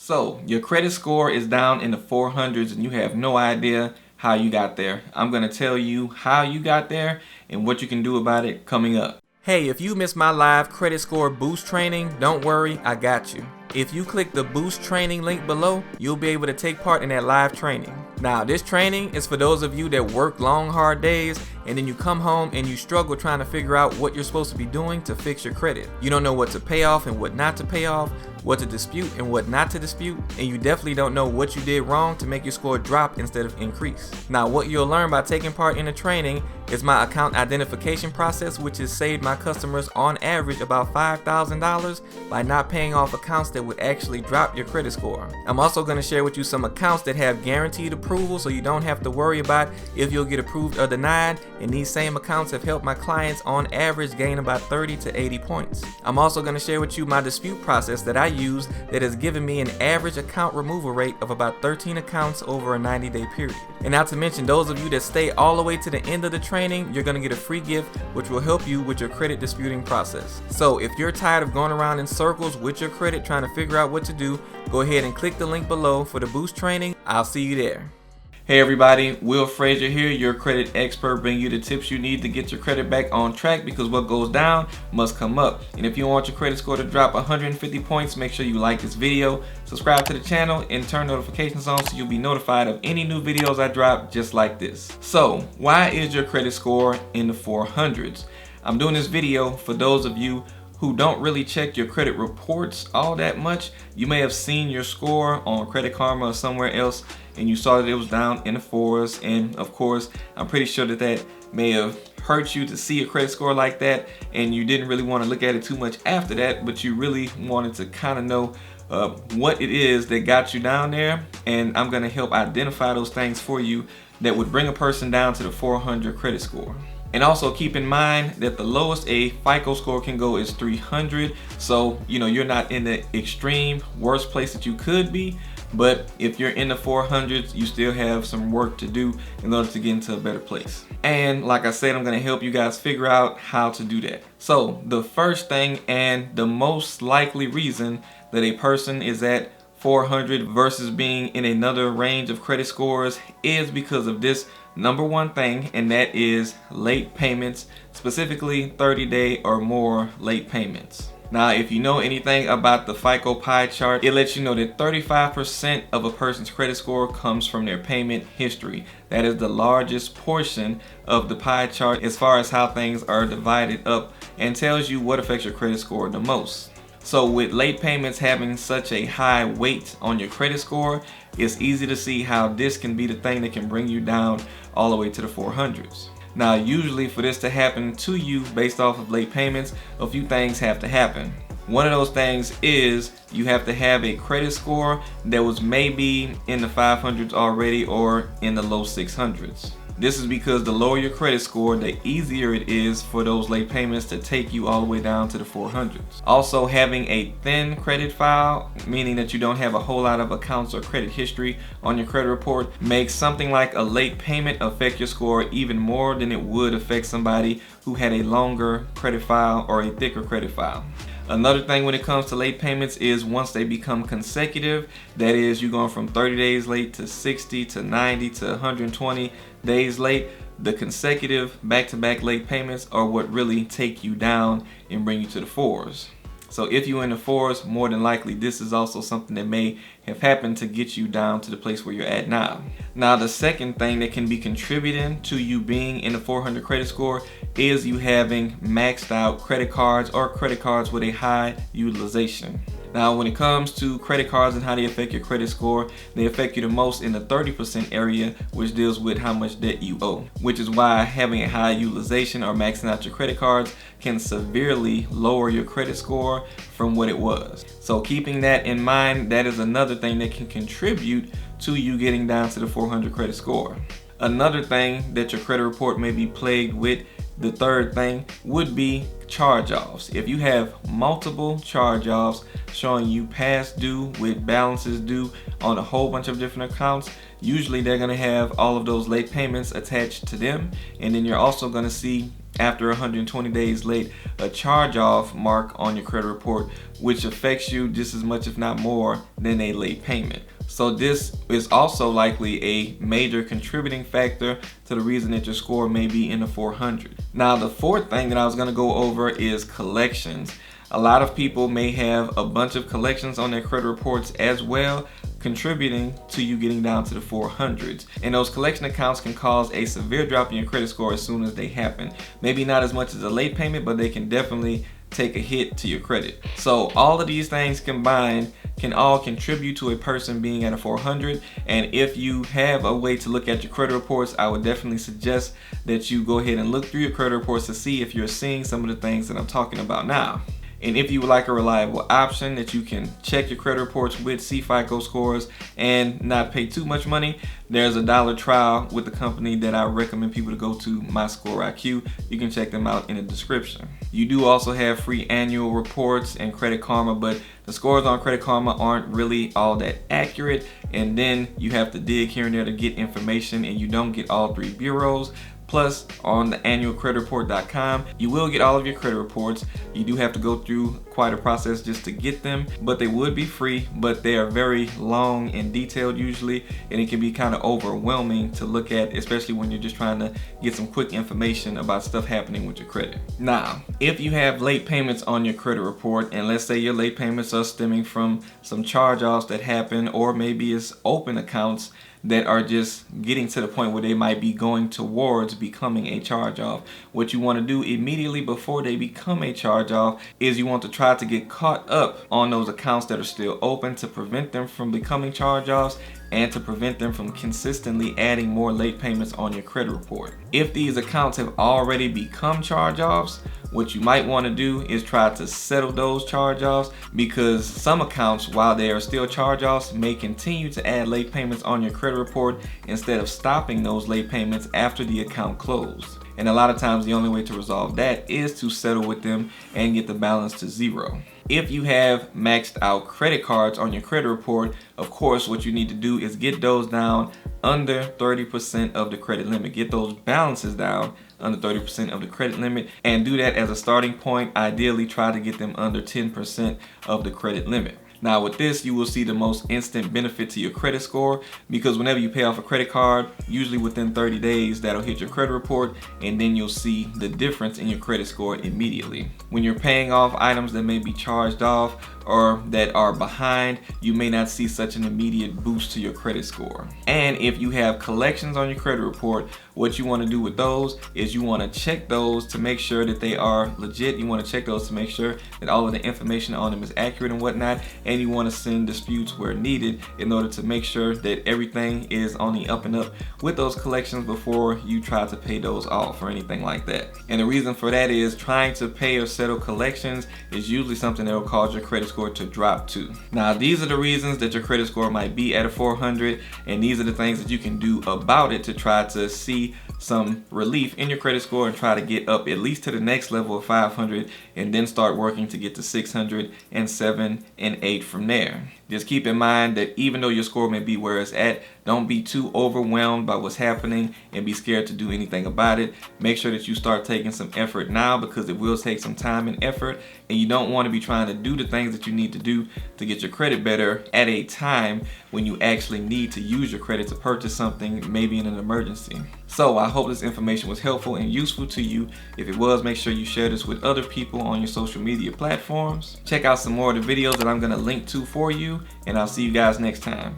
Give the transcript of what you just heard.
So your credit score is down in the 400s and you have no idea how you got there. I'm going to tell you how you got there and what you can do about it coming up. Hey, if you missed my live credit score boost training, don't worry, I got you. If you click the boost training link below, you'll be able to take part in that live training. Now, this training is for those of you that work long, hard days and then you come home and you struggle trying to figure out what you're supposed to be doing to fix your credit. You don't know what to pay off and what not to pay off, what to dispute and what not to dispute, and you definitely don't know what you did wrong to make your score drop instead of increase. Now, what you'll learn by taking part in the training is my account identification process, which has saved my customers on average about $5,000 by not paying off accounts that would actually drop your credit score. I'm also going to share with you some accounts that have guaranteed approval so you don't have to worry about if you'll get approved or denied, and these same accounts have helped my clients on average gain about 30 to 80 points. I'm also going to share with you my dispute process that I use that has given me an average account removal rate of about 13 accounts over a 90-day period. And not to mention, those of you that stay all the way to the end of the training, you're going to get a free gift which will help you with your credit disputing process. So if you're tired of going around in circles with your credit trying to figure out what to do, go ahead and click the link below for the boost training. I'll see you there. Hey everybody, Will Frazier here, your credit expert, bringing you the tips you need to get your credit back on track, because what goes down must come up. And if you want your credit score to drop 150 points, make sure you like this video, subscribe to the channel, and turn notifications on so you'll be notified of any new videos I drop just like this. So, why is your credit score in the 400s? I'm doing this video for those of you who don't really check your credit reports all that much. You may have seen your score on Credit Karma or somewhere else and you saw that it was down in the 4s, and of course I'm pretty sure that that may have hurt you to see a credit score like that, and you didn't really want to look at it too much after that, but you really wanted to kind of know what it is that got you down there, and I'm going to help identify those things for you that would bring a person down to the 400 credit score. And also keep in mind that the lowest a FICO score can go is 300. So, you're not in the extreme worst place that you could be. But if you're in the 400s, you still have some work to do in order to get into a better place. And like I said, I'm going to help you guys figure out how to do that. So the first thing and the most likely reason that a person is at 400 versus being in another range of credit scores is because of this number one thing, and that is late payments, specifically 30-day or more late payments. Now, if you know anything about the FICO pie chart, it lets you know that 35% of a person's credit score comes from their payment history. That is the largest portion of the pie chart as far as how things are divided up, and tells you what affects your credit score the most. So with late payments having such a high weight on your credit score, it's easy to see how this can be the thing that can bring you down all the way to the 400s. Now, usually for this to happen to you based off of late payments, a few things have to happen. One of those things is you have to have a credit score that was maybe in the 500s already or in the low 600s. This is because the lower your credit score, the easier it is for those late payments to take you all the way down to the 400s. Also, having a thin credit file, meaning that you don't have a whole lot of accounts or credit history on your credit report, makes something like a late payment affect your score even more than it would affect somebody who had a longer credit file or a thicker credit file. Another thing when it comes to late payments is once they become consecutive, that is, you're going from 30 days late to 60 to 90 to 120 days late, the consecutive back-to-back late payments are what really take you down and bring you to the 4s. So if you're in the 4s, more than likely this is also something that may have happened to get you down to the place where you're at now. Now, the second thing that can be contributing to you being in the 400 credit score is you having maxed out credit cards or credit cards with a high utilization. Now, when it comes to credit cards and how they affect your credit score, they affect you the most in the 30% area, which deals with how much debt you owe, which is why having a high utilization or maxing out your credit cards can severely lower your credit score from what it was. So keeping that in mind, that is another thing that can contribute to you getting down to the 400 credit score. Another thing that your credit report may be plagued with, the third thing, would be charge-offs. If you have multiple charge-offs showing you past due with balances due on a whole bunch of different accounts, usually they're going to have all of those late payments attached to them, and then you're also going to see after 120 days late, a charge-off mark on your credit report, which affects you just as much, if not more, than a late payment. So this is also likely a major contributing factor to the reason that your score may be in the 400. Now, the fourth thing that I was going to go over is collections. A lot of people may have a bunch of collections on their credit reports as well, contributing to you getting down to the 400s. And those collection accounts can cause a severe drop in your credit score as soon as they happen. Maybe not as much as a late payment, but they can definitely take a hit to your credit. So all of these things combined can all contribute to a person being at a 400. And if you have a way to look at your credit reports, I would definitely suggest that you go ahead and look through your credit reports to see if you're seeing some of the things that I'm talking about now. And if you would like a reliable option that you can check your credit reports with, see FICO scores, and not pay too much money, there's a $1 trial with the company that I recommend people to go to, My Score IQ. You can check them out in the description. You do also have free annual reports and Credit Karma, but the scores on Credit Karma aren't really all that accurate, and then you have to dig here and there to get information, and you don't get all 3 bureaus. Plus, on the annualcreditreport.com, you will get all of your credit reports. You do have to go through quite a process just to get them, but they would be free, but they are very long and detailed usually, and it can be kind of overwhelming to look at, especially when you're just trying to get some quick information about stuff happening with your credit. Now, if you have late payments on your credit report, and let's say your late payments are stemming from some charge-offs that happen, or maybe it's open accounts that are just getting to the point where they might be going towards becoming a charge-off. What you want to do immediately before they become a charge-off is you want to try to get caught up on those accounts that are still open to prevent them from becoming charge-offs and to prevent them from consistently adding more late payments on your credit report. If these accounts have already become charge-offs, what you might want to do is try to settle those charge-offs, because some accounts, while they are still charge-offs, may continue to add late payments on your credit report instead of stopping those late payments after the account closed. And a lot of times the only way to resolve that is to settle with them and get the balance to 0. If you have maxed out credit cards on your credit report, of course what you need to do is get those down under 30% of the credit limit. Get those balances down under 30% of the credit limit, and do that as a starting point. Ideally try to get them under 10% of the credit limit. Now with this, you will see the most instant benefit to your credit score, because whenever you pay off a credit card, usually within 30 days, that'll hit your credit report, and then you'll see the difference in your credit score immediately. When you're paying off items that may be charged off or that are behind, you may not see such an immediate boost to your credit score. And if you have collections on your credit report, what you want to do with those is you want to check those to make sure that they are legit. You want to check those to make sure that all of the information on them is accurate and whatnot, and you want to send disputes where needed in order to make sure that everything is on the up and up with those collections before you try to pay those off or anything like that. And the reason for that is trying to pay or settle collections is usually something that will cause your credit score to drop too. Now these are the reasons that your credit score might be at a 400, and these are the things that you can do about it to try to see some relief in your credit score and try to get up at least to the next level of 500, and then start working to get to 600 and 7 and 8 from there. Just keep in mind that even though your score may be where it's at, don't be too overwhelmed by what's happening and be scared to do anything about it. Make sure that you start taking some effort now, because it will take some time and effort, and you don't want to be trying to do the things that you need to do to get your credit better at a time when you actually need to use your credit to purchase something, maybe in an emergency. So I hope this information was helpful and useful to you. If it was, make sure you share this with other people on your social media platforms. Check out some more of the videos that I'm going to link to for you, and I'll see you guys next time.